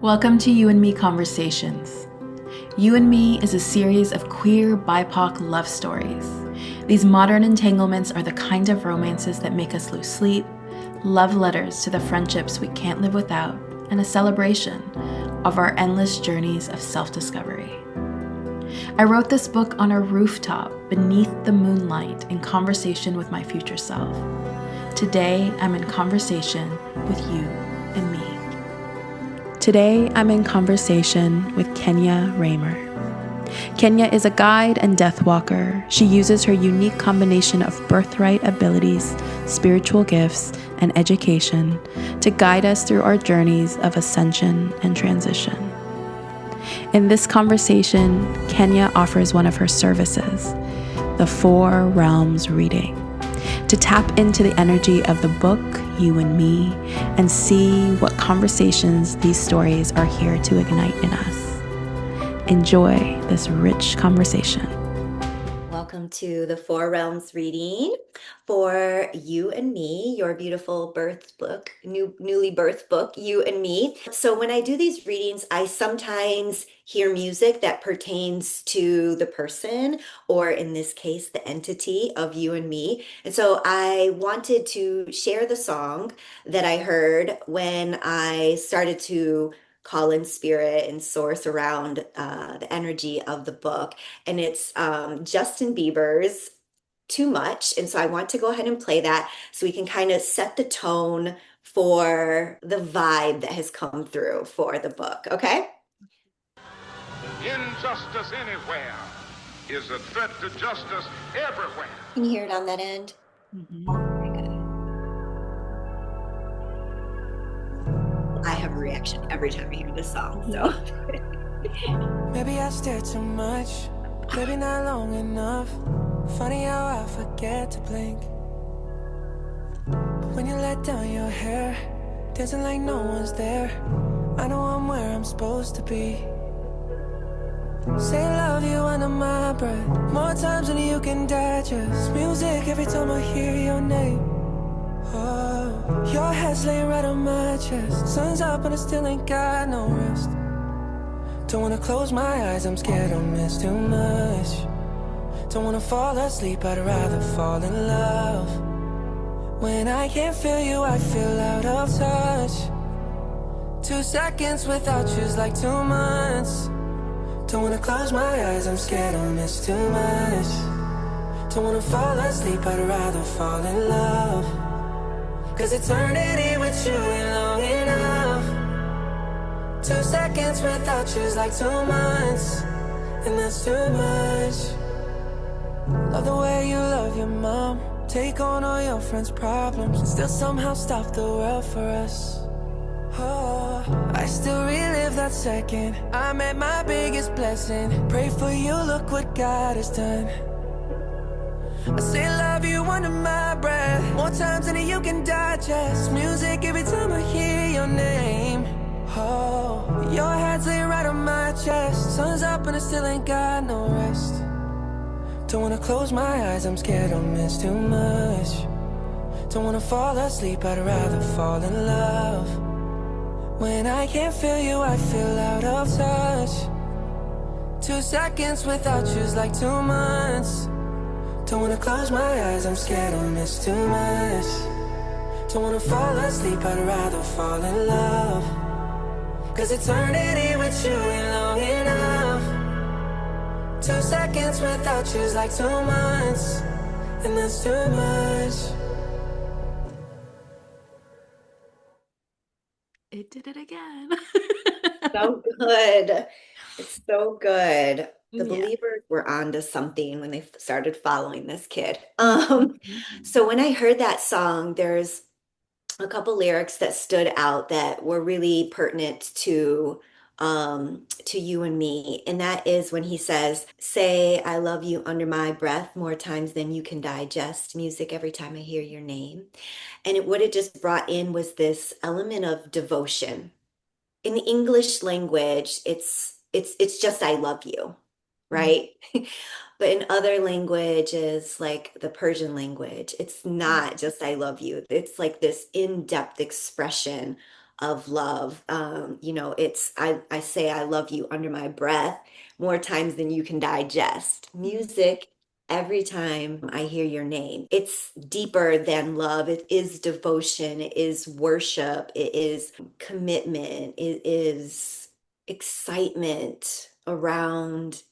Welcome to You and Me Conversations. You and Me is a series of queer BIPOC love stories. These modern entanglements are the kind of romances that make us lose sleep, love letters to the friendships we can't live without, and a celebration of our endless journeys of self-discovery. I wrote this book on a rooftop beneath the moonlight in conversation with my future self. Today, I'm in conversation with you and me. Today, I'm in conversation with Kenya Raymer. Kenya is a guide and death walker. She uses her unique combination of birthright abilities, spiritual gifts, and education to guide us through our journeys of ascension and transition. In this conversation, Kenya offers one of her services, the Four Realms reading, to tap into the energy of the book, You and Me, and see what conversations these stories are here to ignite in us. Enjoy this rich conversation. Welcome to the Four Realms reading for You and Me, your beautiful birth book, newly birthed book, You and Me. So when I do these readings, I sometimes hear music that pertains to the person, or in this case, the entity of You and Me. And so I wanted to share the song that I heard when I started to call in spirit and source around the energy of the book. And it's Justin Bieber's Too Much. And so I want to go ahead and play that so we can kind of set the tone for the vibe that has come through for the book. Okay? Injustice anywhere is a threat to justice everywhere. Can you hear it on that end? Very good. I have a reaction every time I hear this song. So Maybe I stare too much, maybe not long enough. Funny how I forget to blink. But when you let down your hair, dancing like no one's there, I know I'm where I'm supposed to be. Say I love you under my breath, more times than you can digest. Music every time I hear your name. Oh, your head's laying right on my chest. Sun's up and I still ain't got no rest. Don't wanna close my eyes, I'm scared I'll miss too much. Don't wanna fall asleep, I'd rather fall in love. When I can't feel you, I feel out of touch. 2 seconds without you's like 2 months. Don't wanna close my eyes, I'm scared I'll miss too much. Don't wanna fall asleep, I'd rather fall in love. 'Cause eternity with you ain't long enough. 2 seconds without you's like 2 months, and that's too much. Love the way you love your mom, take on all your friends' problems, and still somehow stop the world for us. Oh, I still relive that second I met my biggest blessing. Pray for you, look what God has done. I say love you under my breath, more times than you can digest. Music every time I hear your name. Oh, your head's laying right on my chest. Sun's up and I still ain't got no rest. Don't wanna close my eyes, I'm scared I'll miss too much. Don't wanna fall asleep, I'd rather fall in love. When I can't feel you, I feel out of touch. 2 seconds without you's like 2 months. Don't wanna close my eyes, I'm scared I'll miss too much. Don't wanna fall asleep, I'd rather fall in love. 'Cause eternity with you ain't long enough. 2 seconds without you's like 2 months, and that's too much. It did it again. so good. It's so good. The Yeah. Believers were onto something when they started following this kid. So when I heard that song, there's a couple lyrics that stood out that were really pertinent to You and Me, and that is when he says, say I love you under my breath more times than you can digest. Music every time I hear your name. And what it just brought in was this element of devotion. In the English language, it's just I love you, right? But in other languages, like the Persian language, it's not just I love you. It's like this in-depth expression of love. I say I love you under my breath more times than you can digest. Music, every time I hear your name, it's deeper than love. It is devotion, it is worship, it is commitment, it is excitement around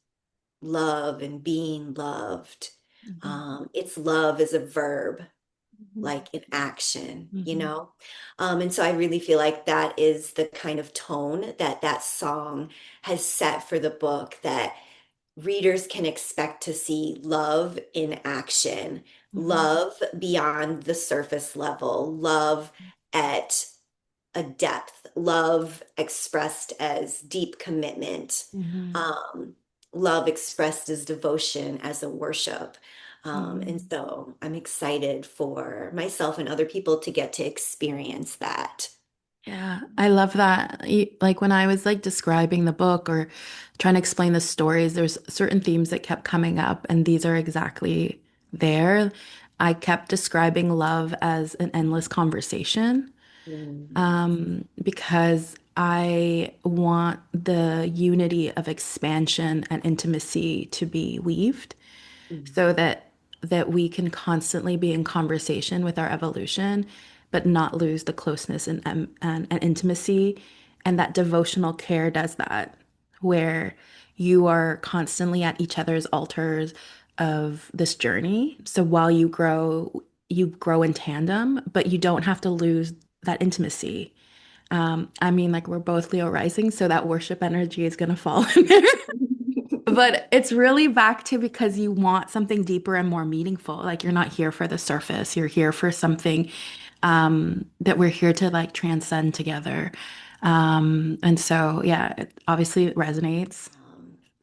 love and being loved. It's love as a verb, like in action, you Mhm. know? And so I really feel like that is the kind of tone that that song has set for the book, that readers can expect to see love in action, Mhm. love beyond the surface level, love at a depth, love expressed as deep commitment, Mhm. um, love expressed as devotion, as a worship. And Mhm. so I'm excited for myself and other people to get to experience that. Yeah, I love that. Like when I was like describing the book or trying to explain the stories, there's certain themes that kept coming up, and these are exactly there. I kept describing love as an endless conversation, Mm, because I want the unity of expansion and intimacy to be weaved mm, so that we can constantly be in conversation with our evolution, but not lose the closeness and intimacy. And that devotional care does that, where you are constantly at each other's altars of this journey. So while you grow in tandem, but you don't have to lose that intimacy. I mean, like we're both Leo rising, so that worship energy is gonna fall in there. But it's really back to because you want something deeper and more meaningful. Like you're not here for the surface. You're here for something that we're here to like transcend together. And so, yeah, obviously it resonates.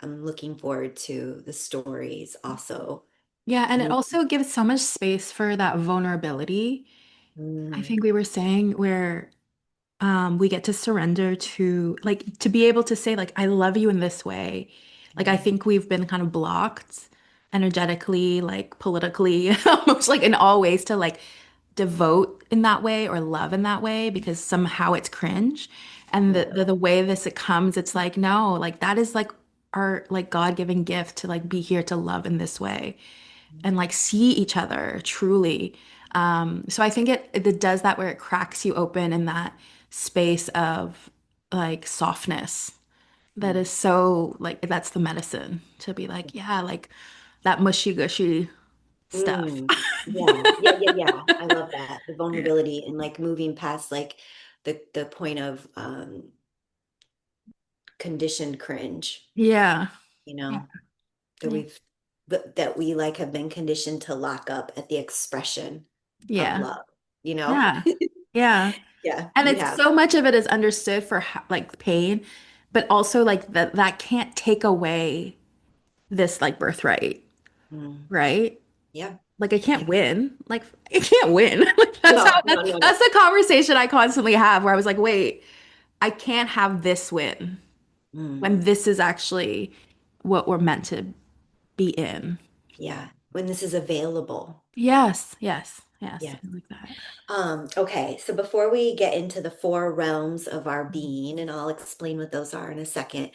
I'm looking forward to the stories also. Yeah, and it Mm, also gives so much space for that vulnerability. I mm, think we were saying where we get to surrender to like to be able to say like I love you in this way. Like I mm, think we've been kind of blocked energetically, like politically, almost like in all ways to like devote in that way or love in that way because somehow it's cringe. And yeah. the way this it comes, it's like no, like that is like our like God-given gift to like be here to love in this way and like see each other truly. So I think it does that where it cracks you open in that space of like softness that Mm, is so like that's the medicine to be like, yeah, like that mushy gushy stuff. mm, yeah. I love that. The Yeah. vulnerability and like moving past like the point of conditioned cringe, Yeah. you Yeah. know, that Yeah. that we like have been conditioned to lock up at the expression of Yeah. love, you know? Yeah. Yeah. Yeah, And we it's have. so much of it is understood for like pain, but also like that can't take away this like birthright, Mm, right? yeah, Like I yeah. can't win. Like I can't win. Like No, no, no, that's no. the conversation I constantly have where I was like, wait, I can't have this win when Mm, this is actually what we're meant to be in. yeah, when this is available. Yes, yes, yes. Yeah. I like that. Okay, so before we get into the four realms of our Mhm. being, and I'll explain what those are in a second,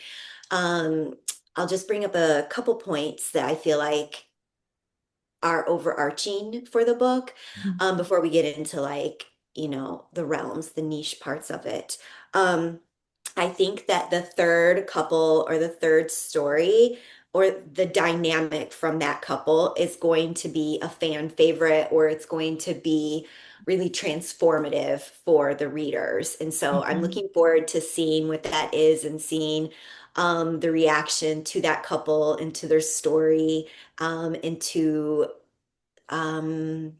um, I'll just bring up a couple points that I feel like are overarching for the book, before we get into like, the realms, the niche parts of it. Um, I think that the third couple or the third story or the dynamic from that couple is going to be a fan favorite, or it's going to be really transformative for the readers. And so I'm Mhm. looking forward to seeing what that is and seeing the reaction to that couple and to their story, and to um,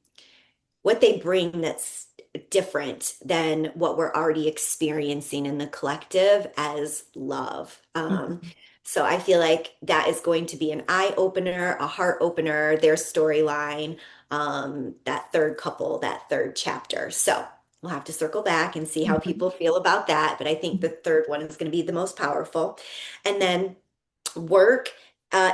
what they bring that's different than what we're already experiencing in the collective as love. Mhm. So I feel like that is going to be an eye opener, a heart opener, their storyline, that third couple, that third chapter. So we'll have to circle back and see how Mhm. people feel about that. But I think the third one is going to be the most powerful. And then work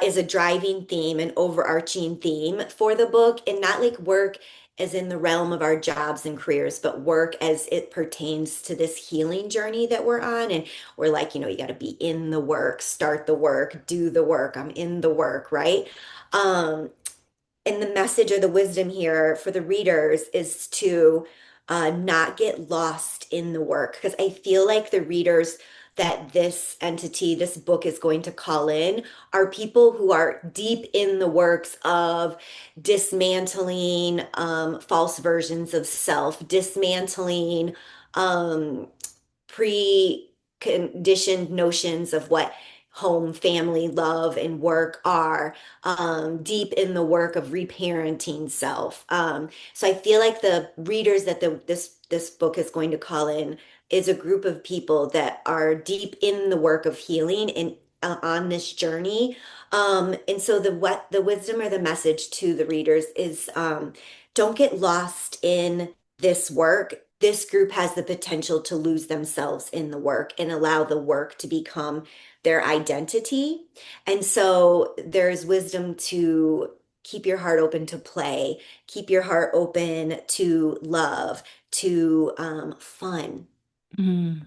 is a driving theme, an overarching theme for the book, and not like work as in the realm of our jobs and careers, but work as it pertains to this healing journey that we're on. And we're like, you got to be in the work, start the work, do the work. I'm in the work, right? Um, and the message or the wisdom here for the readers is to not get lost in the work, because I feel like the readers that this entity, this book is going to call in are people who are deep in the works of dismantling false versions of self, dismantling um, pre-conditioned notions of what home, family, love, and work are, deep in the work of reparenting self. So I feel like the readers that this book is going to call in is a group of people that are deep in the work of healing and on this journey. And so the wisdom or the message to the readers is, don't get lost in this work. This group has the potential to lose themselves in the work and allow the work to become their identity. And so there's wisdom to keep your heart open to play, keep your heart open to love, to fun. Mm.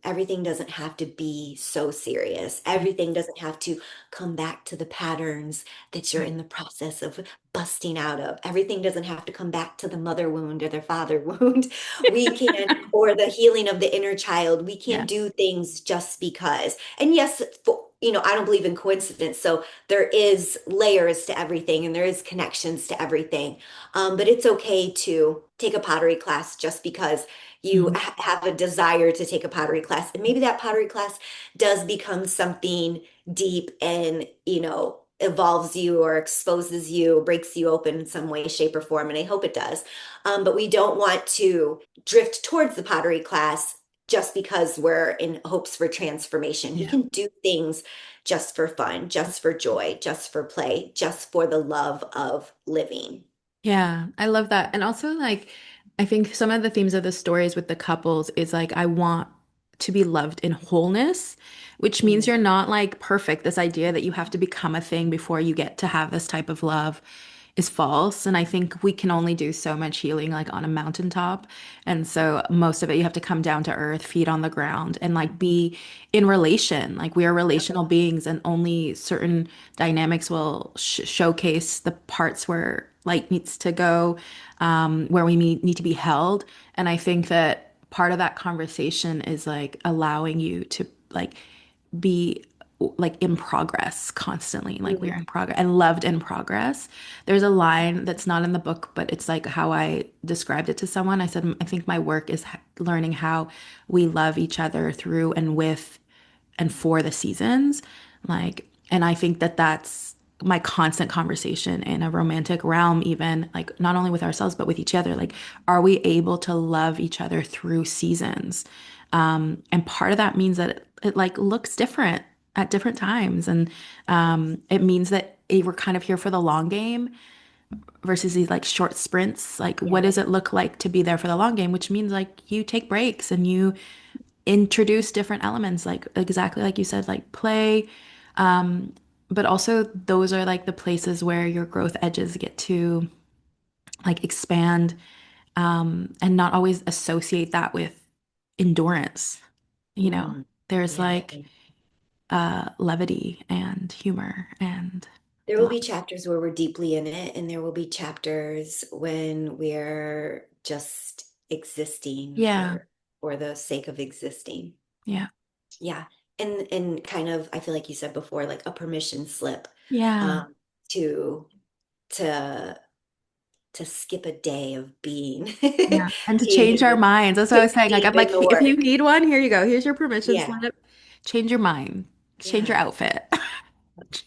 Everything doesn't have to be so serious. Everything doesn't have to come back to the patterns that you're in the process of busting out of. Everything doesn't have to come back to the mother wound or the father wound. We can, or the healing of the inner child. We Yeah. can't do things just because. And yes, I don't believe in coincidence. So there is layers to everything and there is connections to everything. But it's okay to take a pottery class just because you Mhm. have a desire to take a pottery class. And maybe that pottery class does become something deep and, evolves you or exposes you, breaks you open in some way, shape, or form. And I hope it does. But we don't want to drift towards the pottery class just because we're in hopes for transformation. We Yeah. can do things just for fun, just for joy, just for play, just for the love of living. Yeah, I love that. And also, like, I think some of the themes of the stories with the couples is like, I want to be loved in wholeness, which means Mm, you're not like perfect. This idea that you have to become a thing before you get to have this type of love is false. And I think we can only do so much healing like on a mountaintop. And so most of it, you have to come down to earth, feet on the ground, and like be in relation. Like we are yep. relational beings, and only certain dynamics will showcase the parts where light needs to go, where we need to be held. And I think that part of that conversation is like allowing you to like be like in progress constantly, like we are Mm, in progress and loved in progress. There's a line that's not in the book, but it's like how I described it to someone. I said, I think my work is learning how we love each other through and with and for the seasons. Like, and I think that that's my constant conversation in a romantic realm, even like not only with ourselves, but with each other. Like, are we able to love each other through seasons? And part of that means that it like looks different at different times. And it means that we're kind of here for the long game versus these like short sprints. Like, what yeah. does it look like to be there for the long game? Which means like you take breaks and you introduce different elements, like exactly like you said, like play. But also, those are like the places where your growth edges get to like expand, and not always associate that with endurance. You know, Mm, there's yeah. like levity and humor and There will love. be chapters where we're deeply in it, and there will be chapters when we're just existing Yeah, for the sake of existing. yeah, Yeah. And kind of, I feel like you said before, like a permission slip yeah, um to to to skip a day of being yeah. And to change being our minds. That's what I was saying. Like, I'm deep in like, the if you work. need one, here you go. Here's your permission Yeah. slip. Change your mind. Change your Yeah. outfit.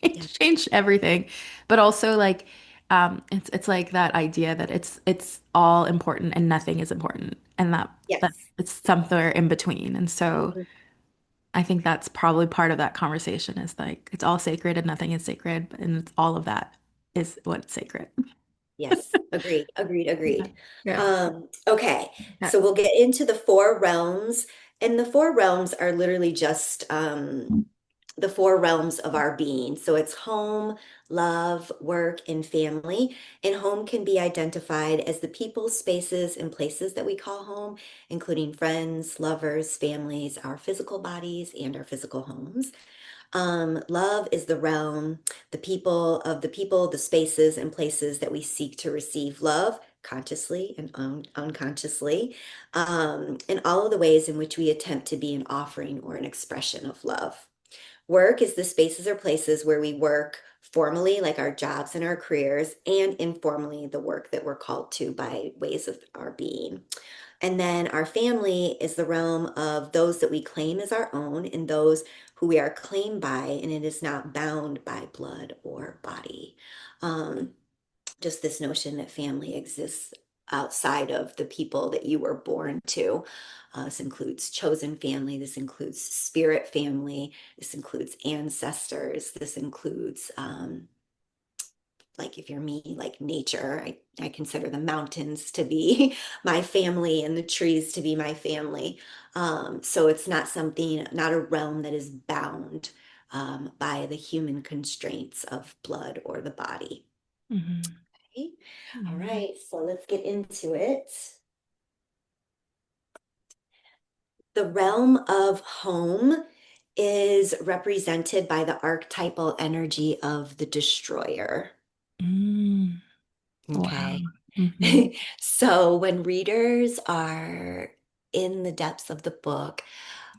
Yeah. Change everything. But also like it's like that idea that it's all important and nothing is important, and that Yes. it's somewhere in between. And so Mhm. I think that's probably part of that conversation is like it's all sacred and nothing is sacred, and it's all of that is what's sacred. Yes. Agreed. Agreed. Yeah. Agreed. Yeah. Okay. Yeah. So we'll get into the four realms, and the four realms are literally just the four realms of our being. So it's home, love, work, and family. And home can be identified as the people, spaces, and places that we call home, including friends, lovers, families, our physical bodies, and our physical homes. Love is the realm, the people, the spaces, and places that we seek to receive love consciously and unconsciously, and all of the ways in which we attempt to be an offering or an expression of love. Work is the spaces or places where we work formally, like our jobs and our careers, and informally, the work that we're called to by ways of our being. And then our family is the realm of those that we claim as our own and those who we are claimed by, and it is not bound by blood or body. Um, just this notion that family exists outside of the people that you were born to. This includes chosen family, this includes spirit family, this includes ancestors, this includes like if you're me, like nature, I consider the mountains to be my family and the trees to be my family. So it's not something, not a realm that is bound by the human constraints of blood or the body. Mhm. Okay. All Mhm. right, so let's get into it. The realm of home is represented by the archetypal energy of the destroyer. Mm. Wow. Okay. Mhm. So when readers are in the depths of the book,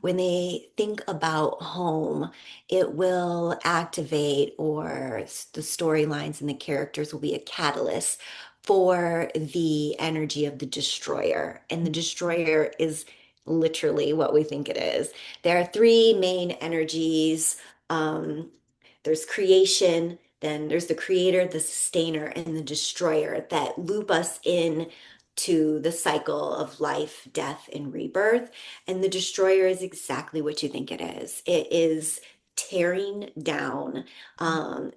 when they think about home, it will activate, or the storylines and the characters will be a catalyst for the energy of the destroyer. And the destroyer is literally what we think it is. There are three main energies. Um, there's creation, then there's the creator, the sustainer, and the destroyer that loop us in to the cycle of life, death, and rebirth. And the destroyer is exactly what you think it is. It is tearing down.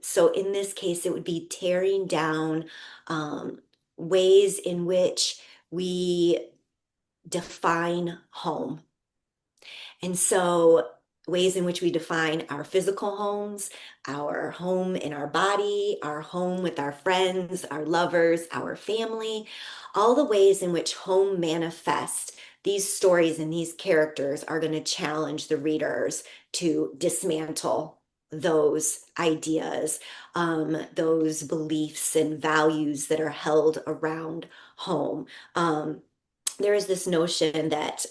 So in this case, it would be tearing down ways in which we define home. And so, ways in which we define our physical homes, our home in our body, our home with our friends, our lovers, our family, all the ways in which home manifests, these stories and these characters are going to challenge the readers to dismantle those ideas, those beliefs and values that are held around home. There is this notion that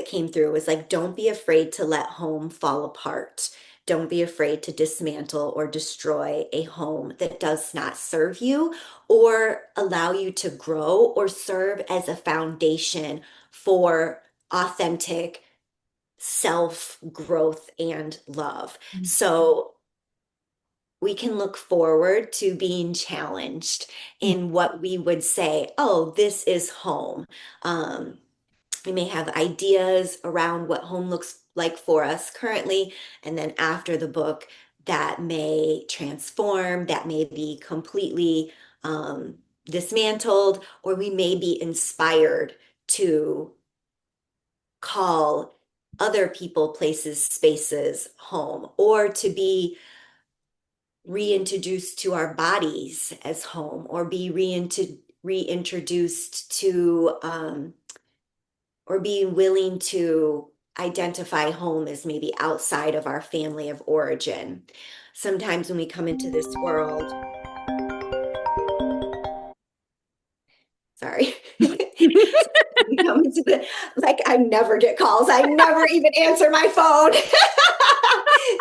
came through was like, don't be afraid to let home fall apart. Don't be afraid to dismantle or destroy a home that does not serve you or allow you to grow or serve as a foundation for authentic self growth and love. So we can look forward to being challenged in what we would say, oh, this is home. We may have ideas around what home looks like for us currently, and then after the book, that may transform, that may be completely dismantled, or we may be inspired to call other people, places, spaces home, or to be reintroduced to our bodies as home, or be reintroduced to or being willing to identify home as maybe outside of our family of origin. Sometimes when we come into this world, sorry. We come into the, like, I never get calls. I never even answer my phone.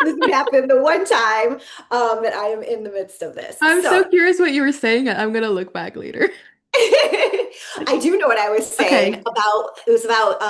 This would happen the one time that I am in the midst of this. I'm so So curious what you were saying. I'm gonna look back later. I do know what I was saying Okay. about, it was about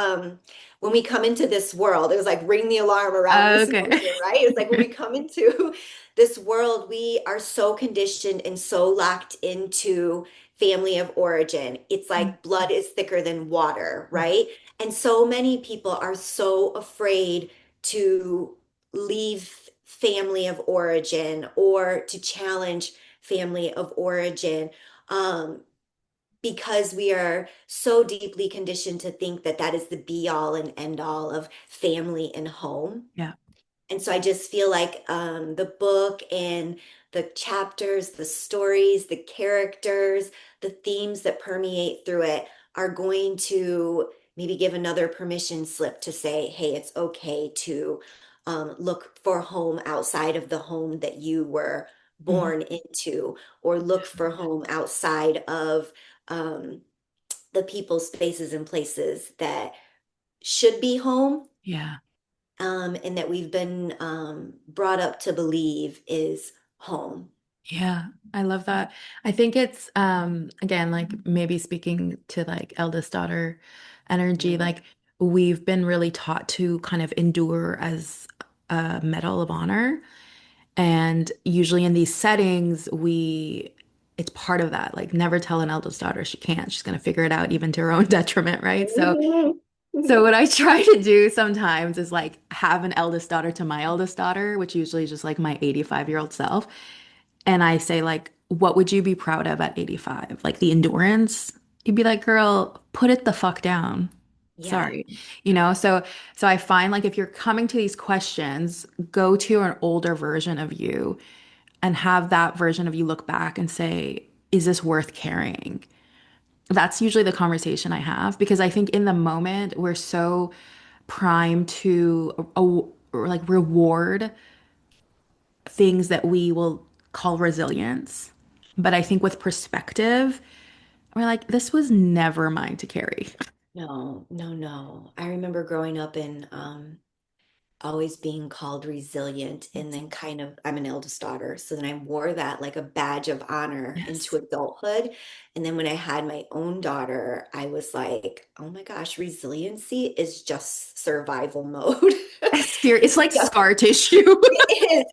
when we come into this world, it was like ring the alarm around this Okay. notion, right? It's like when we come into this world, we are so conditioned and so locked into family of origin. It's like blood is thicker than water, right? And so many people are so afraid to leave family of origin or to challenge family of origin. Um, because we are so deeply conditioned to think that that is the be all and end all of family and home. Yeah. And so I just feel like the book and the chapters, the stories, the characters, the themes that permeate through it are going to maybe give another permission slip to say, hey, it's okay to look for home outside of the home that you were Mhm. born into, or look for home outside of um, the people, spaces, and places that should be home, Yeah. and that we've been brought up to believe is home. Yeah, I love that. I think it's again like maybe speaking to like eldest daughter energy, Mm. like we've been really taught to kind of endure as a medal of honor. And usually in these settings, it's part of that. Like never tell an eldest daughter she can't. She's gonna figure it out even to her own detriment, right? Mhm. So what I try to do sometimes is like have an eldest daughter to my eldest daughter, which usually is just like my 85-year-old self. And I say, like, what would you be proud of at 85? Like the endurance? You'd be like, girl, put it the fuck down. Yeah. Sorry. So I find like if you're coming to these questions, go to an older version of you and have that version of you look back and say, is this worth carrying? That's usually the conversation I have because I think in the moment we're so primed to or like reward things that we will call resilience. But I think with perspective, we're like, this was never mine to carry. No, no, no. I remember growing up and always being called resilient, and then kind of, I'm an eldest daughter, so then I wore that like a badge of honor into Yes. adulthood. And then when I had my own daughter, I was like, oh my gosh, resiliency is just survival mode. It's It's like just, scar tissue.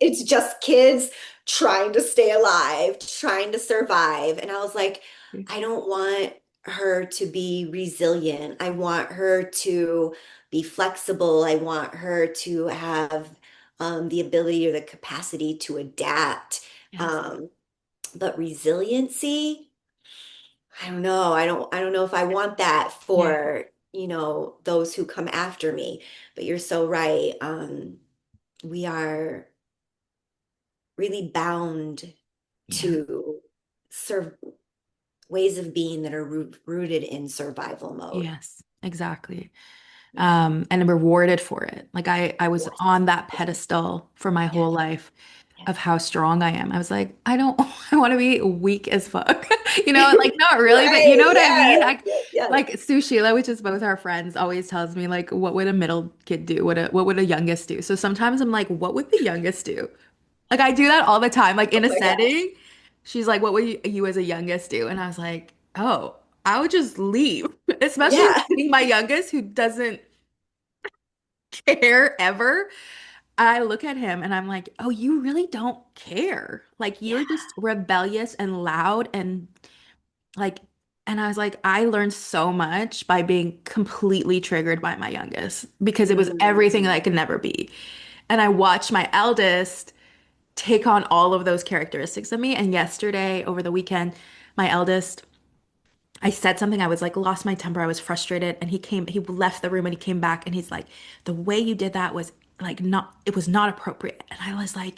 it's just kids trying to stay alive, trying to survive. And I was like, I don't want her to be resilient. I want her to be flexible. I want her to have the ability or the capacity to adapt. Yes. Um, but resiliency, I don't know. I don't know if I want that Yeah. for, those who come after me. But you're so right. We are really bound Yeah. to serve ways of being that are rooted in survival mode. Yes. Exactly. And rewarded for it. Like I was Yes. on that Yes. pedestal for my Yes. whole life Yes. of how strong I am. I was like, I don't, I want to be weak as fuck. Like not really, but you Right. know what I mean? Yes. Yes. Yes. Like Sue Sheila, which is both our friends, always tells me like, what would a middle kid do? What would a youngest do? So sometimes I'm like, what would the youngest do? Like I do that all the time. Like Oh in a my gosh. setting, she's like, what would you as a youngest do? And I was like, oh, I would just leave, especially Yeah. being my youngest who doesn't care ever. I look at him and I'm like, oh, you really don't care. Like Yeah. you're just rebellious and loud and like, and I was like, I learned so much by being completely triggered by my youngest because it was everything that I Mm. could never be. And I watched my eldest take on all of those characteristics of me. And yesterday, over the weekend, my eldest, I said something. I was like, lost my temper. I was frustrated. And he left the room and he came back and he's like, the way you did that was like not, it was not appropriate. And I was like,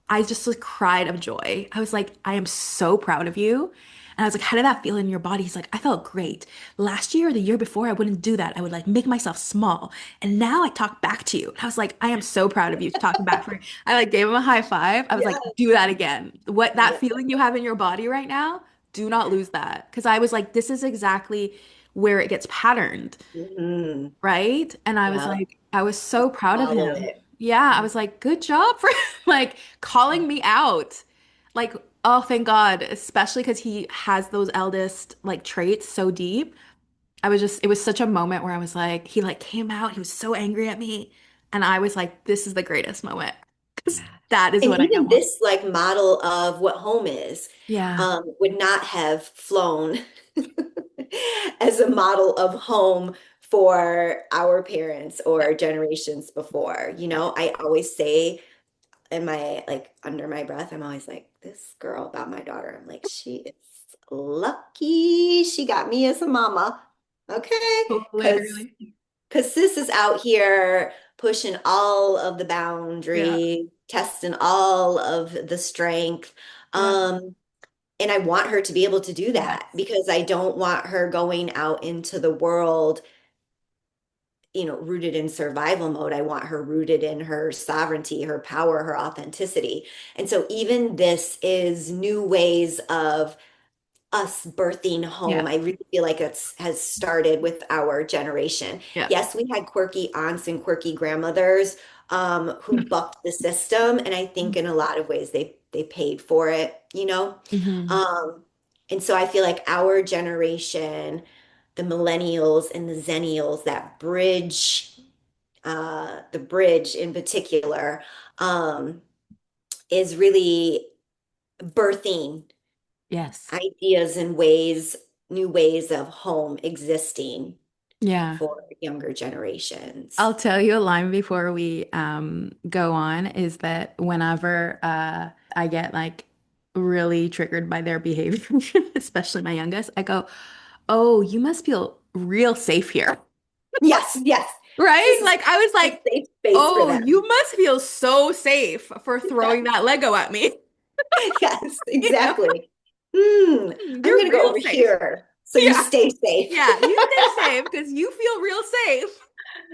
I just like cried of joy. I was like, I am so proud of you. And I was like, how did that feel in your body? He's like, I felt great. Last year or the year before, I wouldn't do that. I would like make myself small. And now I talk back to you. And I was like, I am so proud of you talking back for me. I like gave him a high five. I was like, Yeah. do that again. What that Yeah. feeling you have in your body right now, do not lose that. Because I was like, this is exactly where it gets patterned, Mhm. right? And I was Yeah. like, I was so proud of Follow him. it. Yeah, I was like, good job for like calling me out. Like, oh, thank God, especially because he has those eldest like traits so deep. It was such a moment where I was like, he like came out, he was so angry at me. And I was like, this is the greatest moment because that is And what I even want. this like model of what home is Yeah. would not have flown as a model of home for our parents Yeah. or generations before. Yeah. I always say in my like under my breath, I'm always like, this girl about my daughter. I'm like, she is lucky she got me as a mama. Okay. Because Literally. sis is out here pushing all of the Yeah. boundary, testing all of the strength. Yeah. And I want her to be able to do that Yes. because I don't want her going out into the world, rooted in survival mode. I want her rooted in her sovereignty, her power, her authenticity. And so even this is new ways of us birthing Yeah. home. I really feel like it's has started with our generation. Yeah. Yes, we had quirky aunts and quirky grandmothers who bucked the system, and I think in a lot of ways they paid for it. Hmm. Um, and so I feel like our generation, the millennials and the zennials, that bridge, the bridge in particular, um, is really birthing Yes. ideas and ways, new ways of home existing Yeah. for younger generations. I'll tell you a line before we go on is that whenever I get like really triggered by their behavior, especially my youngest, I go, "Oh, you must feel real safe here." Yes, yes. Right? This is Like I was a like, safe space for "Oh, you them. must feel so safe for throwing that Lego at me." Yes, You know, exactly. I'm you're gonna go real over safe. here so you Yeah. stay safe. Yeah, you stay safe because you feel real safe.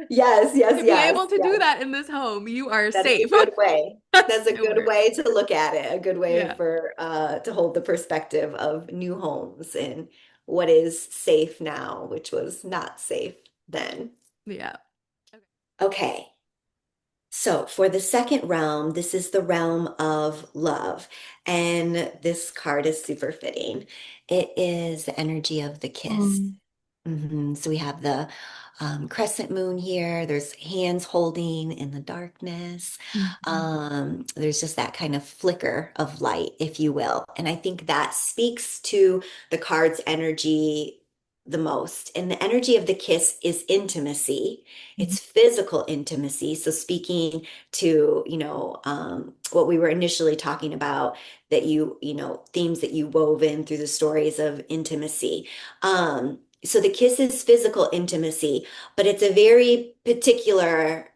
Yes, yes, To be yes, able to do yes. that in this home, you are That is a safe. good way. That's That's a my good word. way to look at it, a good way Yeah. for to hold the perspective of new homes and what is safe now, which was not safe then. Yeah. Okay. Okay. So for the second realm, this is the realm of love. And this card is super fitting. It is the energy of the kiss. Mm. So we have the crescent moon here. There's hands holding in the darkness. Mhm. There's just that kind of flicker of light, if you will. And I think that speaks to the card's energy the most. And the energy of the kiss is intimacy. Mhm. It's physical intimacy. So speaking to, what we were initially talking about, that themes that you wove in through the stories of intimacy. So the kiss is physical intimacy, but it's a very particular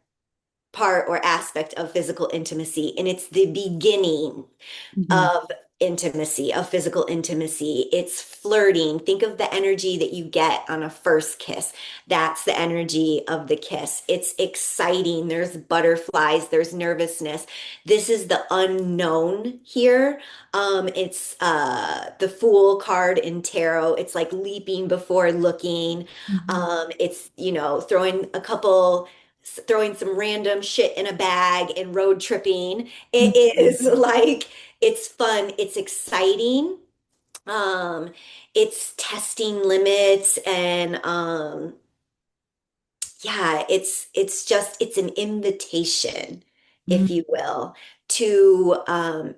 part or aspect of physical intimacy, and it's the beginning Mhm. of intimacy, of physical intimacy. It's flirting. Think of the energy that you get on a first kiss. That's the energy of the kiss. It's exciting. There's butterflies, there's nervousness. This is the unknown here. It's the Fool card in tarot. It's like leaping before looking. Mhm. It's, throwing some random shit in a bag and road tripping. It is Mhm. like it's fun, it's exciting. Um, it's testing limits and yeah, it's an invitation, if Mhm. you will, to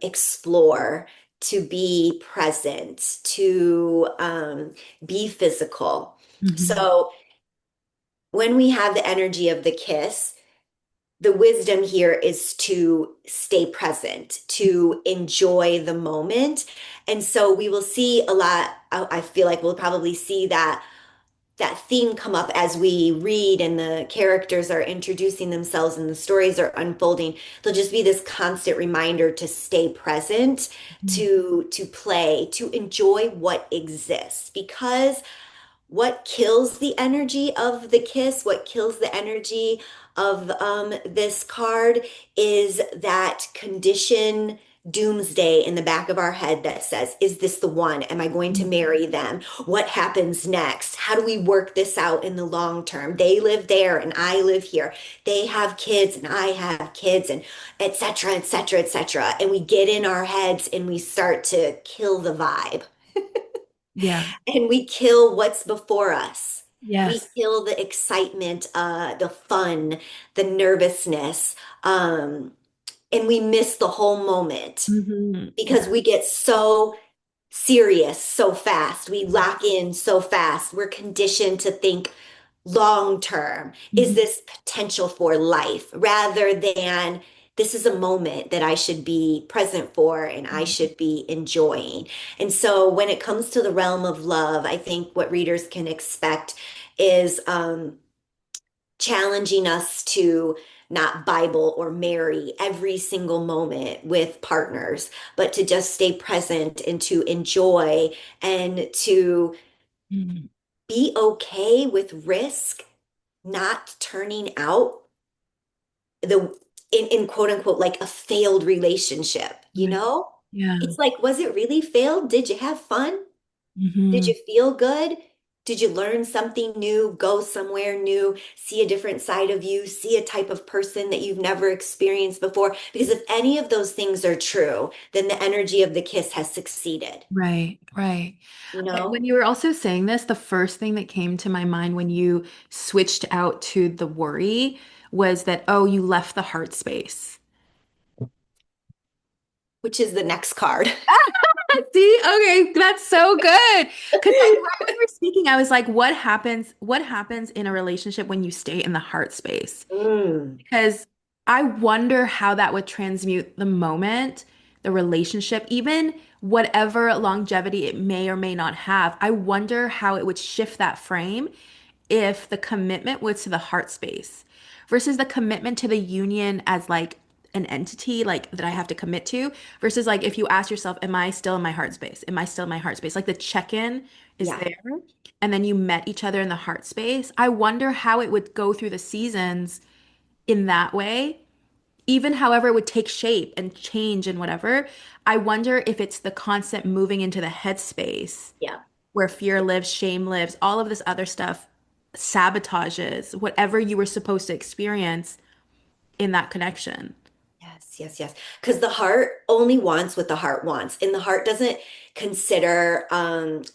explore, to be present, to be physical. Mhm. So when we have the energy of the kiss, the wisdom here is to stay present, to enjoy the moment. And so we will see a lot, I feel like we'll probably see that theme come up as we read and the characters are introducing themselves and the stories are unfolding. There'll just be this constant reminder to stay present, Mhm. to play, to enjoy what exists, because what kills the energy of the kiss, what kills the energy of this card is that condition doomsday in the back of our head that says, is this the one? Am I going to Mhm. marry them? What happens next? How do we work this out in the long term? They live there and I live here. They have kids and I have kids, and et cetera, et cetera, et cetera. And we get in our heads and we start to kill the vibe. Yeah. And we kill what's before us. We Yes. kill the excitement, the fun, the nervousness, and we miss the whole moment Mhm. because Yeah. we get so serious so fast. We lock in so fast. We're conditioned to think long term. Is Mhm. this potential for life rather than this is a moment that I should be present for and I Mhm. should be enjoying. And so when it comes to the realm of love, I think what readers can expect is challenging us to not Bible or marry every single moment with partners, but to just stay present and to enjoy and to Mm. be okay with risk not turning out the in quote unquote like a failed relationship, you Right. know? Yeah. It's like, was it really failed? Did you have fun? Did Hmm. you feel good? Did you learn something new, go somewhere new, see a different side of you, see a type of person that you've never experienced before? Because if any of those things are true, then the energy of the kiss has succeeded, Right, right. you When know? you were also saying this, the first thing that came to my mind when you switched out to the worry was that, oh, you left the heart space. Which is the next card. See, okay, that's so good. Because right when you were speaking, I was like, what happens in a relationship when you stay in the heart space? Mm, Because I wonder how that would transmute the moment, the relationship, even whatever longevity it may or may not have. I wonder how it would shift that frame if the commitment was to the heart space versus the commitment to the union as like an entity like that I have to commit to versus like if you ask yourself, am I still in my heart space? Am I still in my heart space? Like the check-in is yeah. there and then you met each other in the heart space. I wonder how it would go through the seasons in that way, even however it would take shape and change and whatever. I wonder if it's the constant moving into the headspace Yeah. where fear lives, shame lives, all of this other stuff sabotages whatever you were supposed to experience in that connection. Yes, yes, yes. Because the heart only wants what the heart wants, and the heart doesn't consider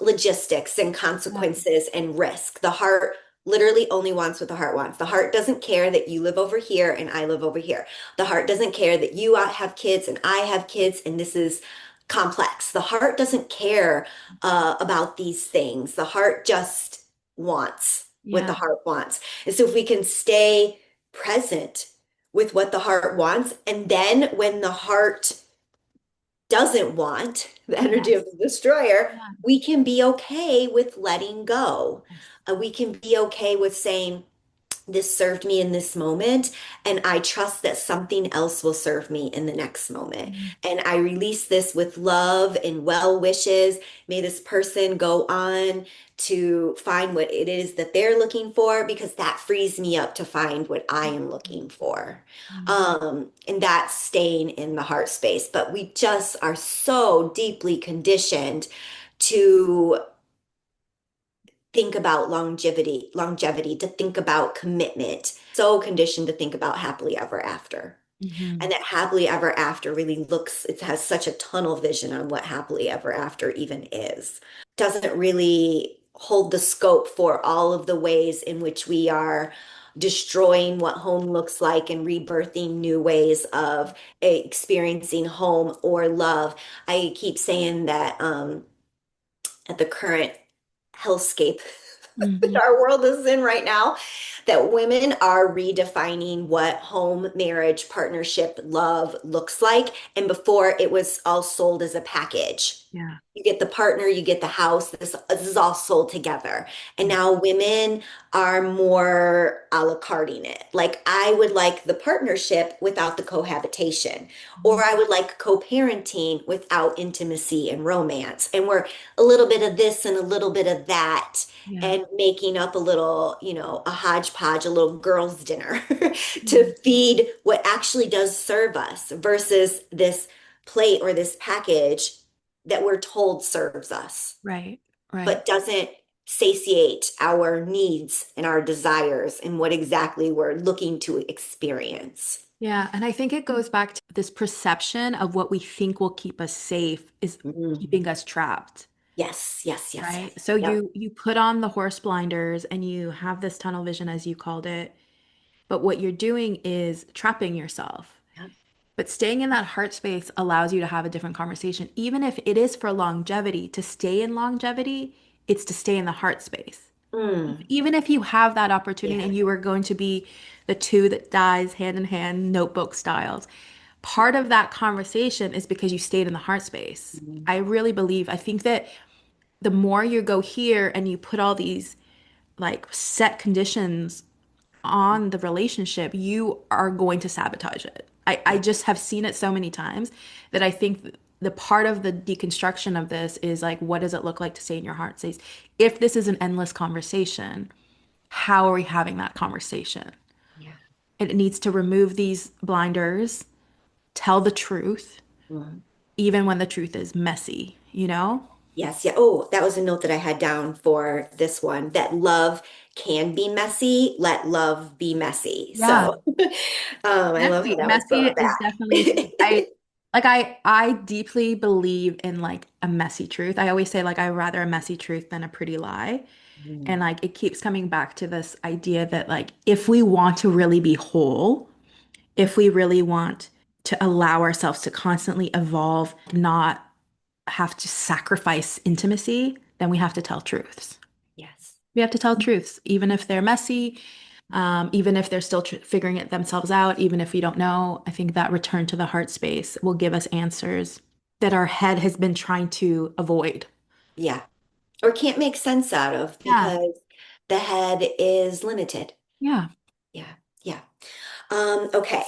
logistics and Yeah. consequences and risk. The heart literally only wants what the heart wants. The heart doesn't care that you live over here and I live over here. The heart doesn't care that you have kids and I have kids, and this is complex. The heart doesn't care about these things. The heart just wants what the Yeah. heart wants. And so if we can stay present with what the heart wants. And then when the heart doesn't want the energy of Yes. the destroyer, Yeah. we can be okay with letting go. Yes. We can be okay with saying, this served me in this moment, and I trust that something else will serve me in the next moment. Mhm. And I release this with love and well wishes. May this person go on to find what it is that they're looking for, because that frees me up to find what I am looking for. Mhm. And that's staying in the heart space. But we just are so deeply conditioned to think about longevity, to think about commitment, so conditioned to think about happily ever after. And Mhm. that happily ever after really looks, it has such a tunnel vision on what happily ever after even is. Doesn't really hold the scope for all of the ways in which we are destroying what home looks like and rebirthing new ways of experiencing home or love. I keep saying that at the current hellscape that Mhm. our world is in right now, that women are redefining what home, marriage, partnership, love looks like. And before it was all sold as a package. Yeah. You get the partner, you get the house. This is all sold together. And now women are more a la carting it. Like, I would like the partnership without the cohabitation, or I would like co-parenting without intimacy and romance. And we're a little bit of this and a little bit of that, Yeah. and making up a little, a hodgepodge, a little girls' dinner Mhm. to feed what actually does serve us versus this plate or this package that we're told serves us, Right. Right. but doesn't satiate our needs and our desires and what exactly we're looking to experience. Yeah, and I think it goes back to this perception of what we think will keep us safe is Mhm. keeping us trapped, Yes, yes, yes, right? yes. So Yep. you put on the horse blinders and you have this tunnel vision as you called it, but what you're doing is trapping yourself. Yep. But staying in that heart space allows you to have a different conversation. Even if it is for longevity, to stay in longevity, it's to stay in the heart space. Mm. Even if you have that opportunity Yeah. and you are going to be the two that dies hand in hand, notebook styles, part of that conversation is because you stayed in the heart space. Mhm. I really believe, I think that the more you go here and you put all these like set conditions on the relationship, you are going to sabotage it. I Yeah. just have seen it so many times that I think the part of the deconstruction of this is like, what does it look like to stay in your heart space? If this is an endless conversation, how are we having that conversation? Yeah. It needs to remove these blinders, tell the truth, Mhm. even when the truth is messy, you know? Yes, yeah. Oh, that was a note that I had down for this one, that love can be messy, let love be messy. Yeah. So I love how Messy. that was Messy brought is back. definitely I deeply believe in like a messy truth. I always say like I rather a messy truth than a pretty lie. And Mhm. like it keeps coming back to this idea that like if we want to really be whole, if we really want to allow ourselves to constantly evolve, not have to sacrifice intimacy, then we have to tell truths. Yes. We have to tell truths, even if they're messy, even if they're still figuring it themselves out, even if we don't know. I think that return to the heart space will give us answers that our head has been trying to avoid. Yeah. Or can't make sense out of Yeah. because the head is limited. Yeah. Yeah. Yeah. Okay.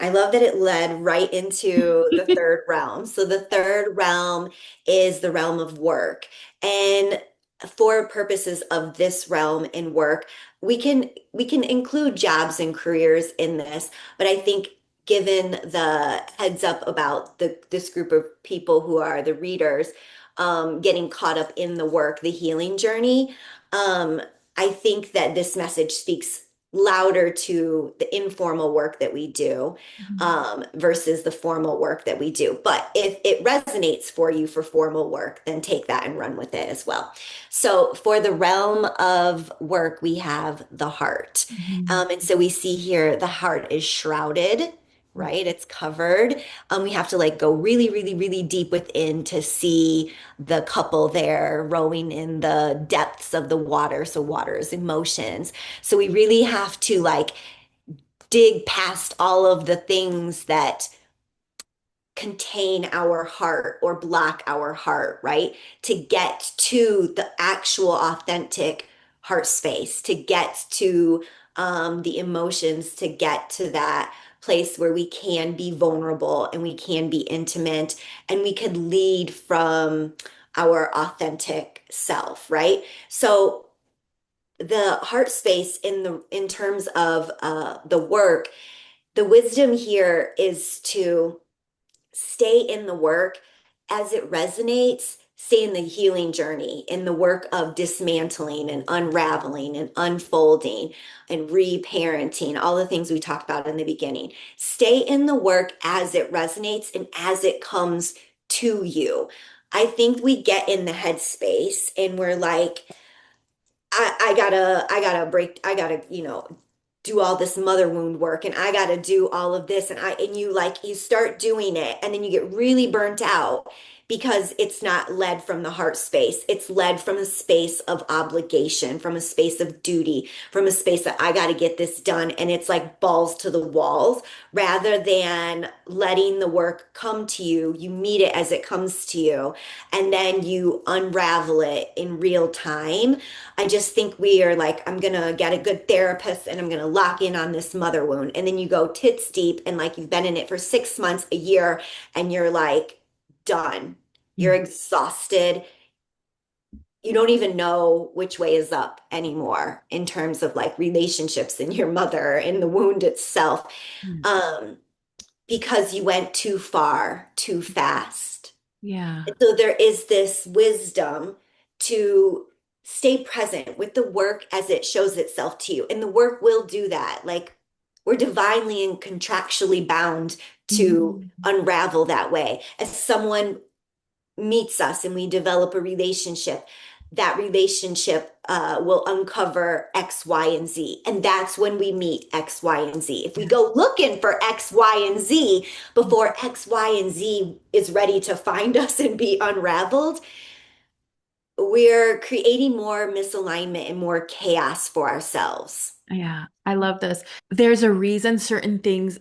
I love that it led right into the third realm. So the third realm is the realm of work. And for purposes of this realm in work, we can include jobs and careers in this, but I think given the heads up about this group of people who are the readers, getting caught up in the work, the healing journey, I think that this message speaks louder to the informal work that we do, Mhm. versus the formal work that we do. But if it resonates for you for formal work, then take that and run with it as well. So for the realm of work, we have the heart. Mhm. And so we see here the heart is shrouded. Right, it's covered. We have to like go really, really, really deep within to see the couple there rowing in the depths of the water. So water is emotions. So we really have to like dig past all of the things that contain our heart or block our heart, right? To get to the actual authentic heart space, to get to the emotions, to get to that place where we can be vulnerable and we can be intimate and we could lead from our authentic self, right? So the heart space in terms of the work, the wisdom here is to stay in the work as it resonates, stay in the healing journey, in the work of dismantling and unraveling and unfolding and reparenting, all the things we talked about in the beginning. Stay in the work as it resonates and as it comes to you. I think we get in the headspace and we're like, I gotta, do all this mother wound work and I gotta do all of this and you like you start doing it and then you get really burnt out because it's not led from the heart space. It's led from a space of obligation, from a space of duty, from a space that I gotta get this done. And it's like balls to the walls rather than letting the work come to you. You meet it as it comes to you and then you unravel it in real time. I just think we are like, I'm gonna get a good therapist and I'm gonna lock in on this mother wound. And then you go tits deep and like you've been in it for 6 months, a year, and you're like done. You're Mhm. exhausted. You don't even know which way is up anymore in terms of like relationships and your mother and the wound itself. Um, because you went too far, too fast. Yeah. So there is this wisdom to stay present with the work as it shows itself to you. And the work will do that. Like we're divinely and contractually bound to Mhm. unravel that way. As someone meets us and we develop a relationship, that relationship will uncover X, Y, and Z. And that's when we meet X, Y, and Z. If we go looking for X, Y, and Z before X, Y, and Z is ready to find us and be unraveled, we're creating more misalignment and more chaos for ourselves. Yeah, I love this. There's a reason certain things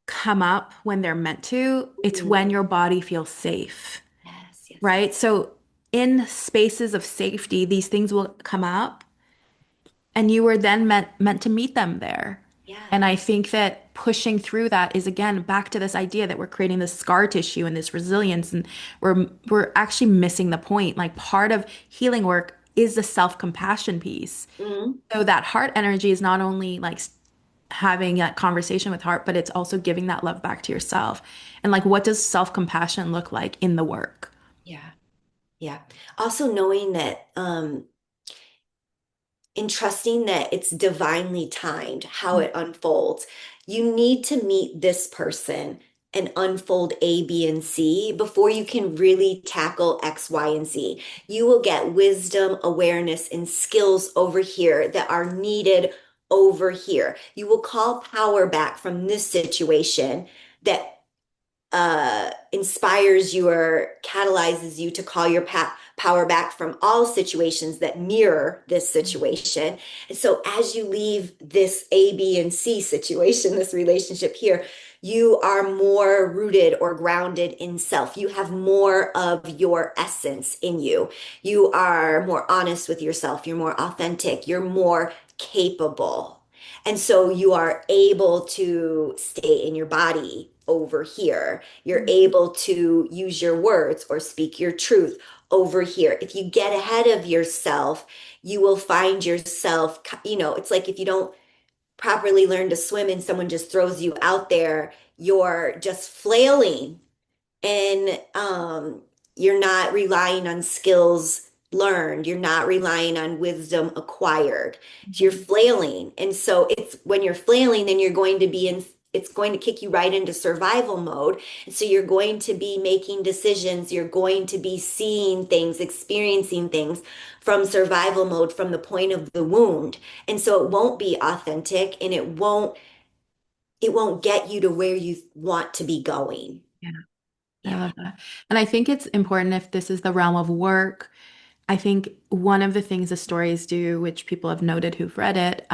come up when they're meant to. It's Mhm. when your body feels safe, Yes, yes, yes. right? So in spaces of safety, these things will come up and you were then meant to meet them there. Yeah. And I think that pushing through that is again back to this idea that we're creating this scar tissue and this resilience, and we're actually missing the point. Like part of healing work is the self-compassion piece. Mhm. So that heart energy is not only like having that conversation with heart, but it's also giving that love back to yourself. And like, what does self-compassion look like in the work? Yeah. Yeah. Also knowing that and trusting that it's divinely timed how it unfolds. You need to meet this person and unfold A, B, and C before you can really tackle X, Y, and Z. You will get wisdom, awareness, and skills over here that are needed over here. You will call power back from this situation that inspires you or catalyzes you to call your power back from all situations that mirror this situation. And so, as you leave this A, B, and C situation, this relationship here, you are more rooted or grounded in self. You have more of your essence in you. You are more honest with yourself. You're more authentic. You're more capable. And so you are able to stay in your body over here. You're able to use your words or speak your truth over here. If you get ahead of yourself, you will find yourself, it's like if you don't properly learn to swim and someone just throws you out there, you're just flailing and you're not relying on skills learned, you're not relying on wisdom acquired. So you're flailing. And so it's when you're flailing, then you're going to be in, it's going to kick you right into survival mode. And so you're going to be making decisions, you're going to be seeing things, experiencing things from survival mode from the point of the wound. And so it won't be authentic and it won't get you to where you want to be going. Yeah, I Yeah. love that. And I think it's important if this is the realm of work. I think one of the things the stories do, which people have noted who've read it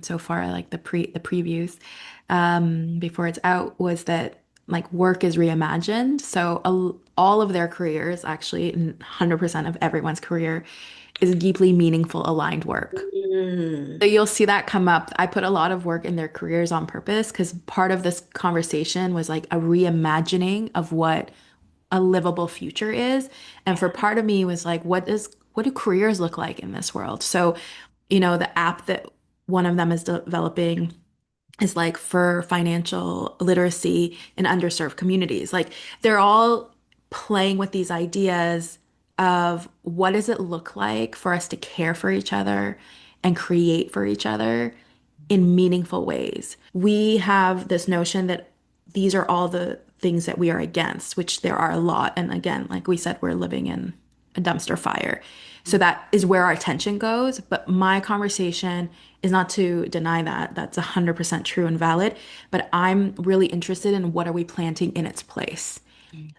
so far, like the previews before it's out, was that like work is reimagined. So all of their careers, actually, 100% of everyone's career, is deeply meaningful, aligned work. Mm. So you'll see that come up. I put a lot of work in their careers on purpose because part of this conversation was like a reimagining of what a livable future is. And for part of me was like, what do careers look like in this world? So, the app that one of them is developing is like for financial literacy in underserved communities. Like they're all playing with these ideas of what does it look like for us to care for each other and create for each other in meaningful ways. We have this notion that these are all the things that we are against, which there are a lot. And again, like we said, we're living in a dumpster fire. So that is where our attention goes. But my conversation is not to deny that. That's 100% true and valid. But I'm really interested in what are we planting in its place?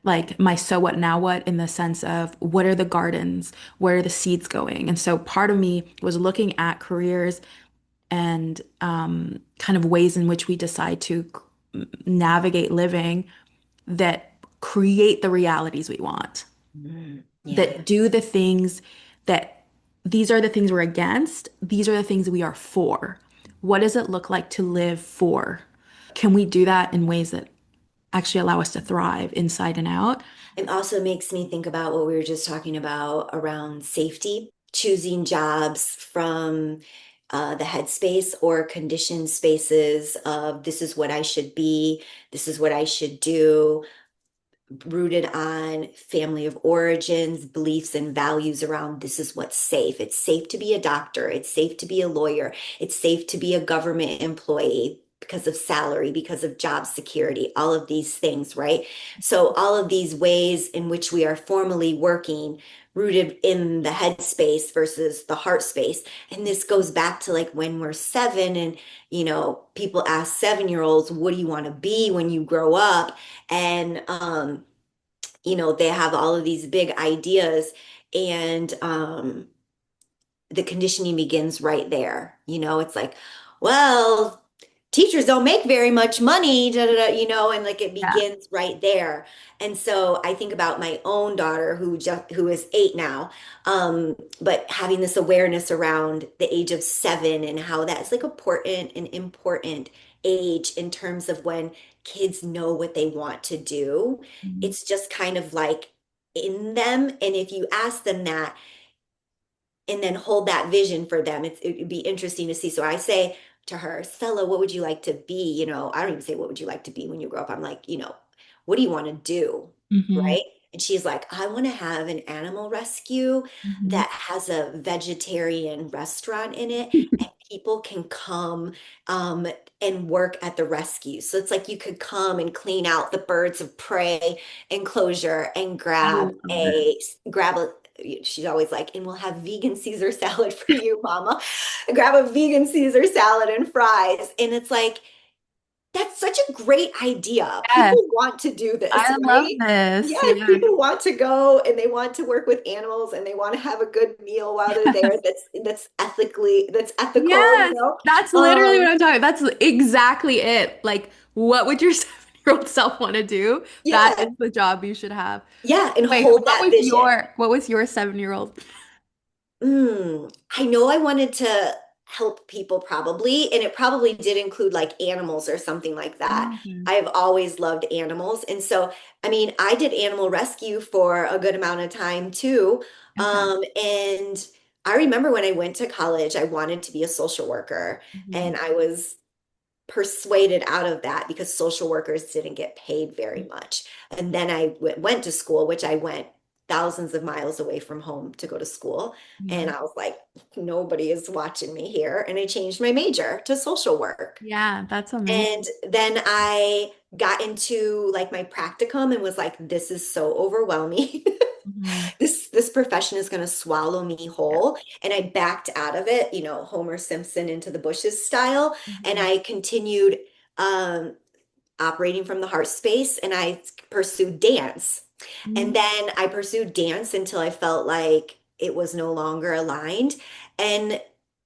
Like my so what now what in the sense of what are the gardens? Where are the seeds going? And so part of me was looking at careers and kind of ways in which we decide to navigate living that create the realities we want, Yeah. that do the things that these are the things we're against, these are the things we are for. What does it look like to live for? Can we do that in ways that actually allow us to thrive inside and out? It also makes me think about what we were just talking about around safety, choosing jobs from the headspace or conditioned spaces of this is what I should be, this is what I should do, rooted on family of origins, beliefs, and values around this is what's safe. It's safe to be a doctor. It's safe to be a lawyer. It's safe to be a government employee because of salary, because of job security, all of these things, right? So, all of these ways in which we are formally working rooted in the head space versus the heart space. And this goes back to like when we're seven and, people ask 7-year-olds, what do you want to be when you grow up? And they have all of these big ideas and the conditioning begins right there. It's like, well, teachers don't make very much money, da, da, da, and like it Yeah. begins right there. And so I think about my own daughter who is 8 now, but having this awareness around the age of 7 and how that's like important age in terms of when kids know what they want to do. Mhm. It's just kind of like in them. And if you ask them that, and then hold that vision for them. It would be interesting to see. So I say to her, Stella, what would you like to be? I don't even say, what would you like to be when you grow up? I'm like, what do you want to do? Mhm. Right. And she's like, I want to have an animal rescue Mhm. that has a vegetarian restaurant in it, and people can come um, and work at the rescue. So it's like you could come and clean out the birds of prey enclosure and I love it. grab a she's always like, and we'll have vegan Caesar salad for you, mama. Grab a vegan Caesar salad and fries. And it's like, that's such a great idea. Yes, People want to do this, I love right? this. Yes, Yeah. people want to go and they want to work with animals and they want to have a good meal while they're there that's ethical, Yes, that's literally what I'm talking. That's exactly it. Like, what would your 7-year-old self want to do? That Yeah, is the job you should have. yeah, and Wait, hold that vision. what was your 7-year-old? I know I wanted to help people probably, and it probably did include like animals or something like that. Mhm. I've always loved animals. And so, I mean, I did animal rescue for a good amount of time too. Okay. And I remember when I went to college, I wanted to be a social worker, and Mhm. I was persuaded out of that because social workers didn't get paid very much. And then I went to school, which I went thousands of miles away from home to go to school. Yeah. And I was like, nobody is watching me here. And I changed my major to social work. Yeah, that's amazing. And then I got into like my practicum and was like, this is so overwhelming. Mhm. This profession is going to swallow me Yeah. whole. And I backed out of it, Homer Simpson into the bushes style. And Mhm. I continued um, operating from the heart space, and I pursued dance. And Mhm. then I pursued dance until I felt like it was no longer aligned. And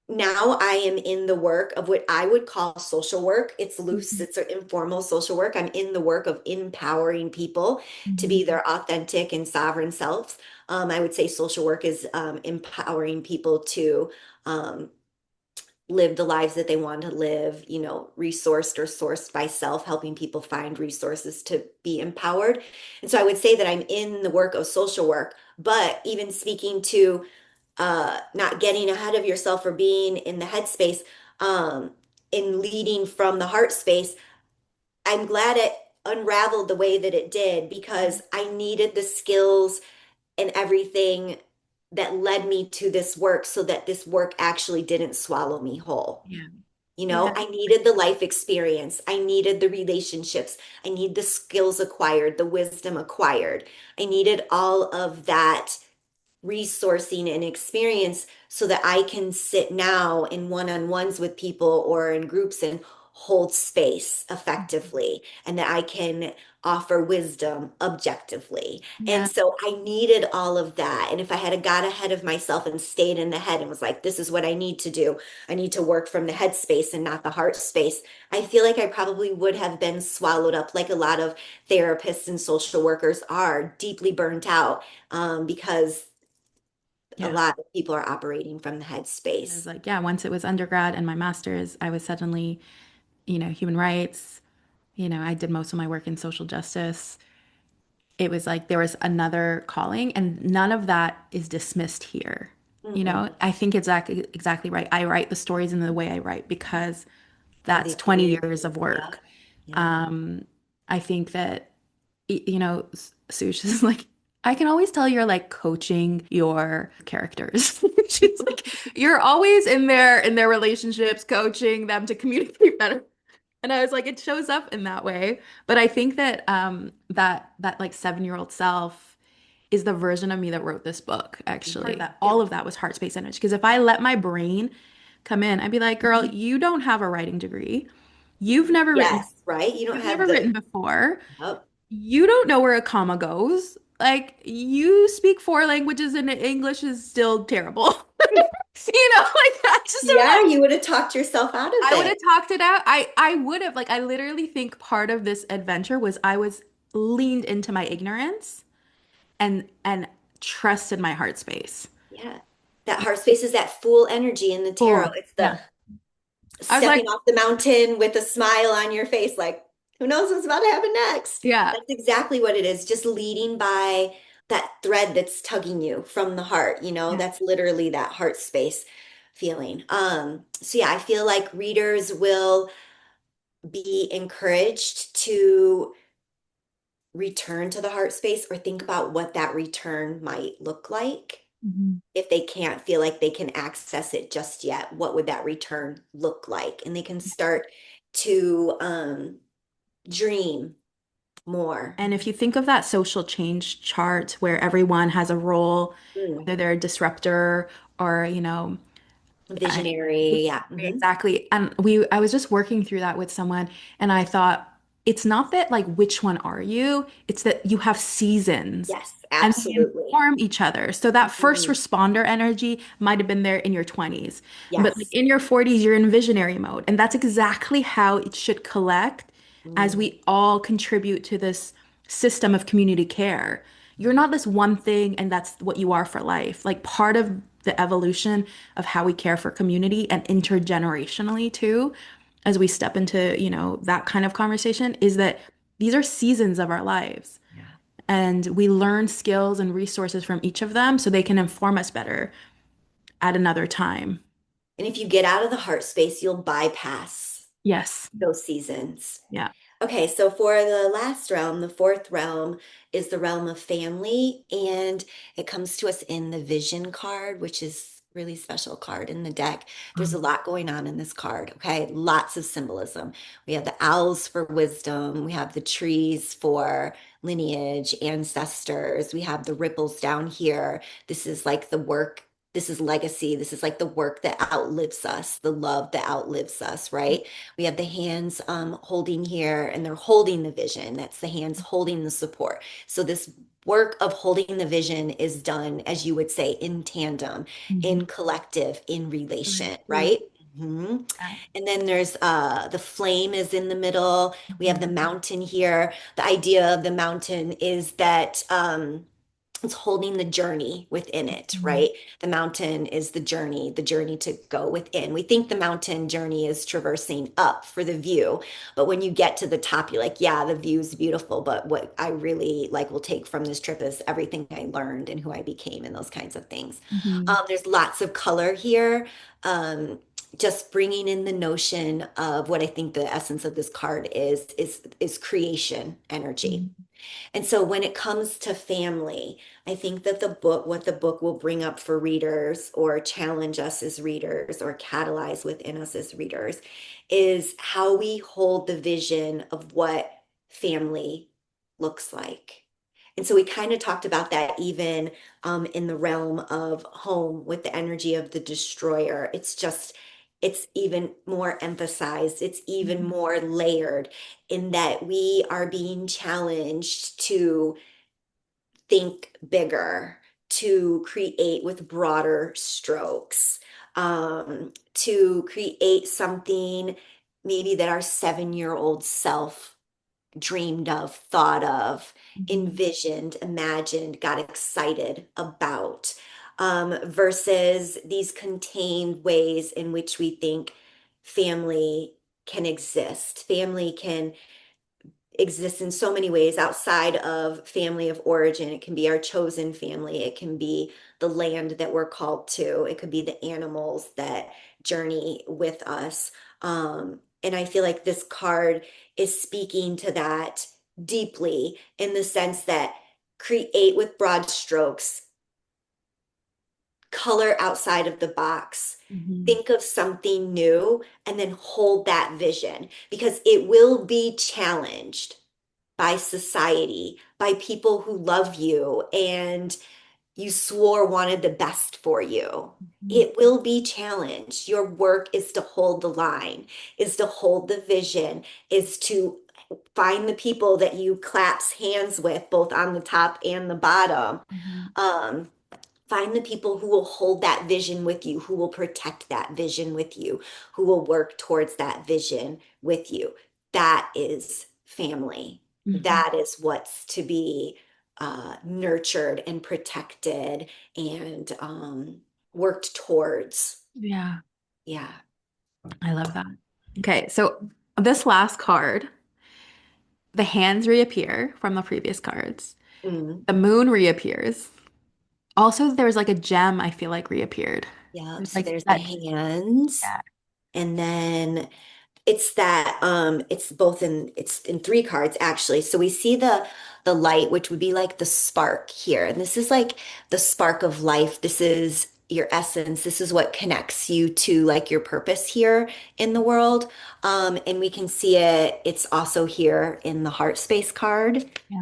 now I am in the work of what I would call social work. It's loose, Mhm. it's an informal social work. I'm in the work of empowering people to Mhm. be their authentic and sovereign selves. I would say social work is empowering people to um, live the lives that they want to live, resourced or sourced by self, helping people find resources to be empowered. And so I would say that I'm in the work of social work, but even speaking to not getting ahead of yourself or being in the headspace, um, in leading from the heart space, I'm glad it unraveled the way that it did because I needed the skills and everything that led me to this work so that this work actually didn't swallow me whole. Yeah. Yeah. I needed the life experience. I needed the relationships. I need the skills acquired, the wisdom acquired. I needed all of that resourcing and experience so that I can sit now in one-on-ones with people or in groups and hold space effectively, and that I can offer wisdom objectively. And Yeah. so I needed all of that. And if I had got ahead of myself and stayed in the head and was like, this is what I need to do, I need to work from the head space and not the heart space, I feel like I probably would have been swallowed up like a lot of therapists and social workers are, deeply burnt out, because a Yeah. lot of people are operating from the I was headspace. like, yeah, once it was undergrad and my master's, I was suddenly, human rights, I did most of my work in social justice. It was like there was another calling, and none of that is dismissed here. Mm-mm. I think exactly right. I write the stories in the way I write because Of the that's 20 years experiences. of Yeah. work. Yeah. Um, I think that, Sush is like, I can always tell you're like coaching your characters. She's like, you're always in their relationships, coaching them to communicate better. And I was like, it shows up in that way. But I think that that like 7-year-old self is the version of me that wrote this book, actually. That Yep. all of that was heart space energy. Because if I let my brain come in, I'd be like, girl, you don't have a writing degree. Yes, right. You don't You've have never the, written before. yep. You don't know where a comma goes. Like you speak 4 languages and English is still terrible. Like I just Yeah, you would have talked yourself out of I would it. have talked it out. I would have, like, I literally think part of this adventure was I was leaned into my ignorance and trusted my heart space. Yeah. That heart space is that fool energy in the tarot. Cool. It's the Yeah. I was like, stepping off the mountain with a smile on your face, like, who knows what's about to happen next? yeah. That's exactly what it is, just leading by that thread that's tugging you from the heart, Yeah. that's literally that heart space feeling. So yeah, I feel like readers will be encouraged to return to the heart space or think about what that return might look like. Mhm. If they can't feel like they can access it just yet, what would that return look like? And they can start to dream more. And if you think of that social change chart where everyone has a role, Mm, whether they're a disruptor or, I, visionary, yeah. exactly. And I was just working through that with someone, and I thought it's not that like which one are you? It's that you have seasons Yes, and they absolutely. inform each other. So that first Mhm. responder energy might have been there in your 20s, but like Yes. in your 40s, you're in visionary mode. And that's exactly how it should collect as Mm. we all contribute to this system of community care. You're not this one thing and that's what you are for life. Like part of the evolution of how we care for community and intergenerationally too, as we step into, that kind of conversation, is that these are seasons of our lives. Yeah. And we learn skills and resources from each of them so they can inform us better at another time. And if you get out of the heart space, you'll bypass Yes. those seasons. Yeah. Okay, so for the last realm, the fourth realm is the realm of family, and it comes to us in the vision card, which is really special card in the deck. There's a lot going on in this card, okay? Lots of symbolism. We have the owls for wisdom, we have the trees for lineage, ancestors, we have the ripples down here. This is like the work, this is legacy, this is like the work that outlives us, the love that outlives us, right? We have the hands holding here, and they're holding the vision. That's the hands holding the support. So this work of holding the vision is done, as you would say, in tandem, Mhm. in collective, in relation, Right. right? Mhm. Yeah. And then there's the flame is in the middle. We have the Mhm. mountain here. The idea of the mountain is that it's holding the journey within it, Mhm. right? The mountain is the journey to go within. We think the mountain journey is traversing up for the view, but when you get to the top, you're like, yeah, the view is beautiful, but what I really like will take from this trip is everything I learned and who I became and those kinds of things. Mhm. There's lots of color here. Um, just bringing in the notion of what I think the essence of this card is creation energy. Mhm. And so when it comes to family, I think that what the book will bring up for readers or challenge us as readers or catalyze within us as readers is how we hold the vision of what family looks like. And so we kind of talked about that even in the realm of home with the energy of the destroyer. It's even more emphasized, it's even Mhm. more layered in that we are being challenged to think bigger, to create with broader strokes, to create something maybe that our 7-year-old self dreamed of, thought of, Mhm. envisioned, imagined, got excited about, versus these contained ways in which we think family can exist. Family can exists in so many ways outside of family of origin. It can be our chosen family. It can be the land that we're called to. It could be the animals that journey with us. And I feel like this card is speaking to that deeply in the sense that create with broad strokes, color outside of the box. Mhm. Think of something new and then hold that vision because it will be challenged by society, by people who love you and you swore wanted the best for you. Mhm. It will be challenged. Your work is to hold the line, is to hold the vision, is to find the people that you clasp hands with, both on the top and the bottom. Mhm. Um, Find the people who will hold that vision with you, who will protect that vision with you, who will work towards that vision with you. That is family. Mhm. That is what's to be nurtured and protected and worked towards. Yeah, Yeah. I love that. Okay, so this last card, the hands reappear from the previous cards. Mm. The moon reappears. Also, there's like a gem I feel like reappeared. Yep. There's So like there's the that. hands, Yeah. and then it's that it's in three cards actually. So we see the light, which would be like the spark here. And this is like the spark of life. This is your essence. This is what connects you to like your purpose here in the world. And we can see it. It's also here in the heart space card. Yeah.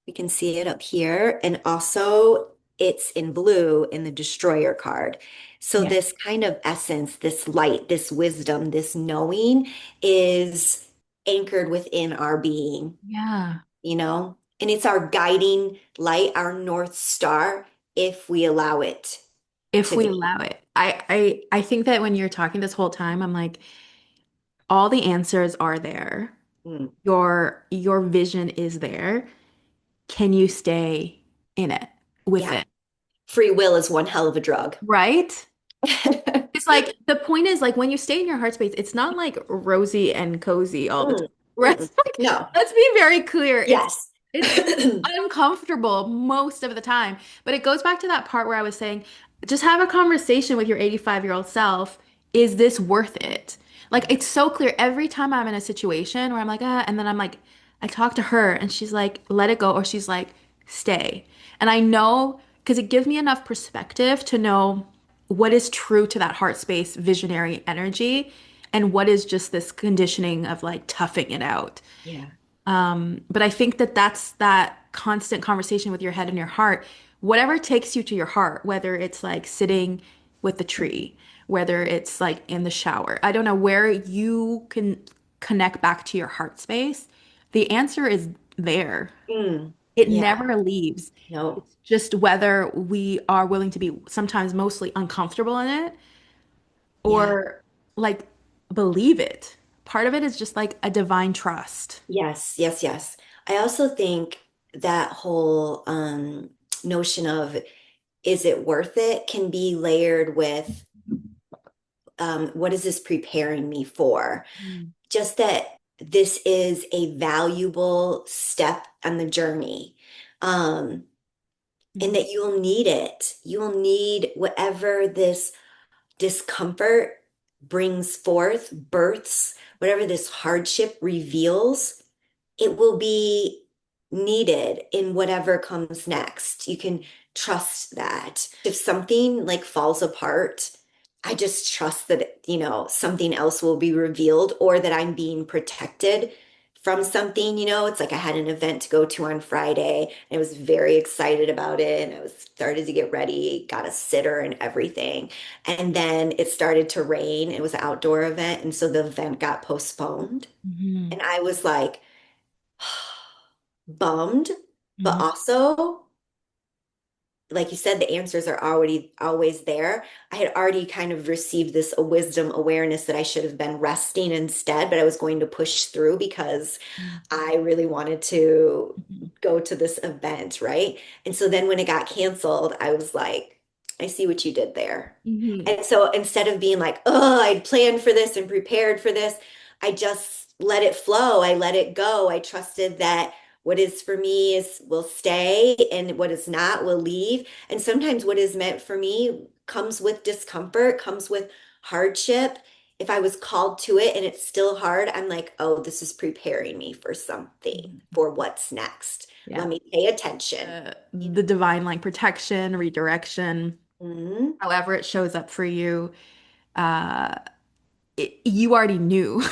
We can see it up here. And also it's in blue in the destroyer card. So Yeah. this kind of essence, this light, this wisdom, this knowing is anchored within our being, Yeah. you know? And it's our guiding light, our North Star, if we allow it If to we be. allow it. I think that when you're talking this whole time, I'm like, all the answers are there. Mm, Your vision is there. Can you stay in it with yeah. it? Free will is one hell of a drug. Right? It's like the point is like when you stay in your heart space, it's not like rosy and cozy all the time. Mm, Right? mm-mm. Like, No. let's be very clear. Yes. It's uncomfortable most of the time. But it goes back to that part where I was saying, just have a conversation with your 85-year-old self. Is this worth it? Like it's so clear every time I'm in a situation where I'm like, ah, and then I'm like, I talk to her and she's like, let it go, or she's like, stay. And I know because it gives me enough perspective to know what is true to that heart space visionary energy and what is just this conditioning of like toughing it out. Yeah. But I think that that's that constant conversation with your head and your heart, whatever takes you to your heart, whether it's like sitting with the tree, whether it's like in the shower. I don't know where you can connect back to your heart space. The answer is there. Mm, It yeah. never leaves. No. It's just whether we are willing to be sometimes mostly uncomfortable in it Yeah. or like believe it. Part of it is just like a divine trust. Yes, yes, yes. I also think that whole notion of is it worth it can be layered with what is this preparing me for? Mm. Just that this is a valuable step on the journey. Um, and Mhm. that you'll need it. You'll need whatever this discomfort brings forth, births, whatever this hardship reveals, it will be needed in whatever comes next. You can trust that. If something like falls apart, I just trust that, something else will be revealed or that I'm being protected from something. It's like I had an event to go to on Friday and I was very excited about it and I was started to get ready, got a sitter and everything. And then it started to rain. It was an outdoor event. And so the event got postponed. Mhm. And I was like, bummed, but Mhm. also, like you said, the answers are already always there. I had already kind of received this a wisdom awareness that I should have been resting instead, but I was going to push through because I really wanted to Mhm. go to this event, right? And so then when it got canceled, I was like, I see what you did there. Mhm. And so instead of being like, oh, I'd planned for this and prepared for this, I just let it flow. I let it go. I trusted that what is for me is will stay and what is not will leave. And sometimes what is meant for me comes with discomfort, comes with hardship. If I was called to it and it's still hard, I'm like, oh, this is preparing me for something, Mhm. for what's next. Yeah. Let me pay attention. The divine like protection, redirection, Mhm. however it shows up for you, uh, you already knew.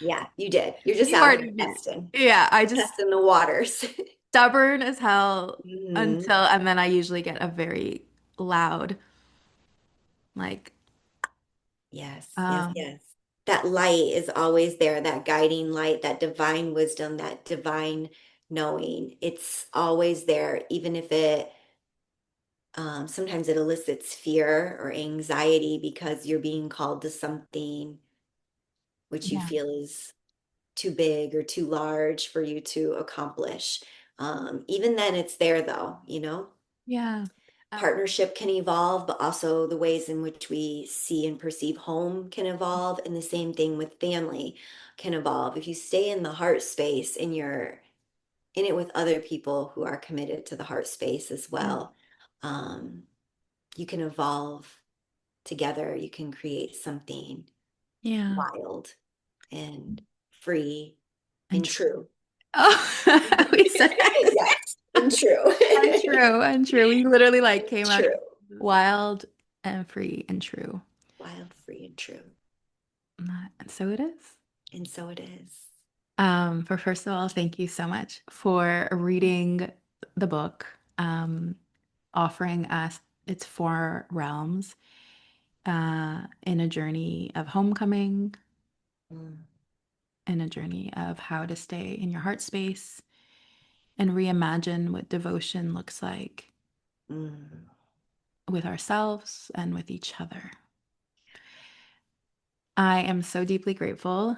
Yeah, you did. You're just You out here already knew. testing. Yeah, I just Testing the waters. stubborn as hell Mhm. until, and then I usually get a very loud, like, Yes, yes, um, yes. That light is always there, that guiding light, that divine wisdom, that divine knowing. It's always there, even if it Sometimes it elicits fear or anxiety because you're being called to something which you Yeah. feel is too big or too large for you to accomplish. Even then, it's there though, you know? Yeah. Partnership can evolve, but also the ways in which we see and perceive home can evolve. And the same thing with family can evolve. If you stay in the heart space and you're in it with other people who are committed to the heart space as Yeah. well, um, you can evolve together. You can create something Yeah. wild and free And and true. true. Oh, we said Yes, and true. untrue, untrue. We literally like came out True. wild and free and true. Wild, free, and true. And so it is. And so it is. For first of all, thank you so much for reading the book, offering us its four realms in a journey of homecoming, Mm, in a journey of how to stay in your heart space and reimagine what devotion looks like mm. with ourselves and with each other. I am so deeply grateful.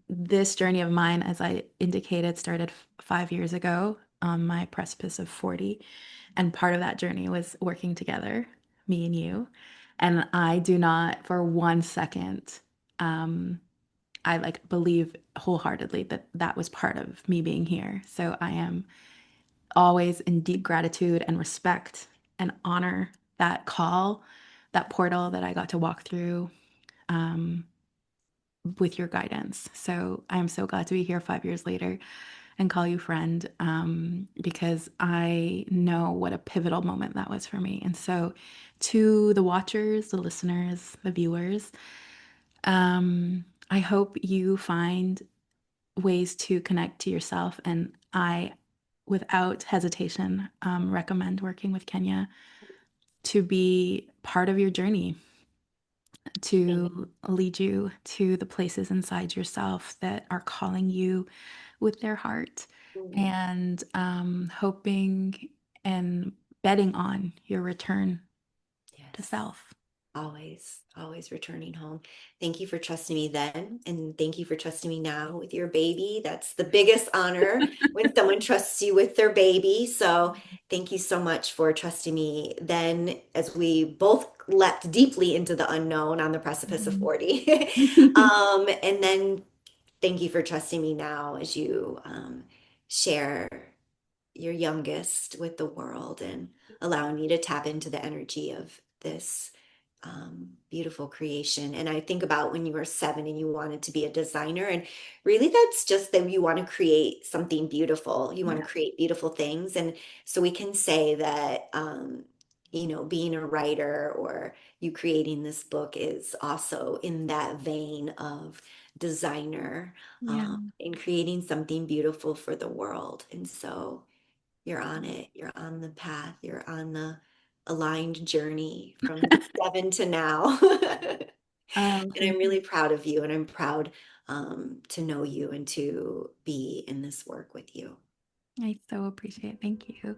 This journey of mine, as I indicated, started 5 years ago on my precipice of 40. And part of that journey was working together, me and you. And I do not for 1 second, I like believe wholeheartedly that that was part of me being here. So I am always in deep gratitude and respect and honor that call, that portal that I got to walk through. Um, with your guidance. So I am so glad to be here 5 years later and call you friend, because I know what a pivotal moment that was for me. And so, to the watchers, the listeners, the viewers, I hope you find ways to connect to yourself. And I, without hesitation, recommend working with Kenya to be part of your journey, Thank to lead you to the places inside yourself that are calling you with their heart, you. and hoping and betting on your return to Yes. self. Always, always returning home. Thank you for trusting me then, and thank you for trusting me now with your baby. That's the biggest honor when someone trusts you with their baby. So, thank you so much for trusting me then as we both leapt deeply into the unknown on the precipice of Mhm. 40. And then thank you for trusting me now as you share your youngest with the world and allowing me to tap into the energy of this beautiful creation. And I think about when you were 7 and you wanted to be a designer, and really that's just that you want to create something beautiful. You want Yeah, to create beautiful things. And so we can say that, being a writer or you creating this book is also in that vein of designer, yeah, in creating something beautiful for the world. And so you're on it. You're on the path. You're on the aligned journey from 7 to now. And I'm thank you. really proud of you, and I'm proud to know you and to be in this work with you. I so appreciate it. Thank you.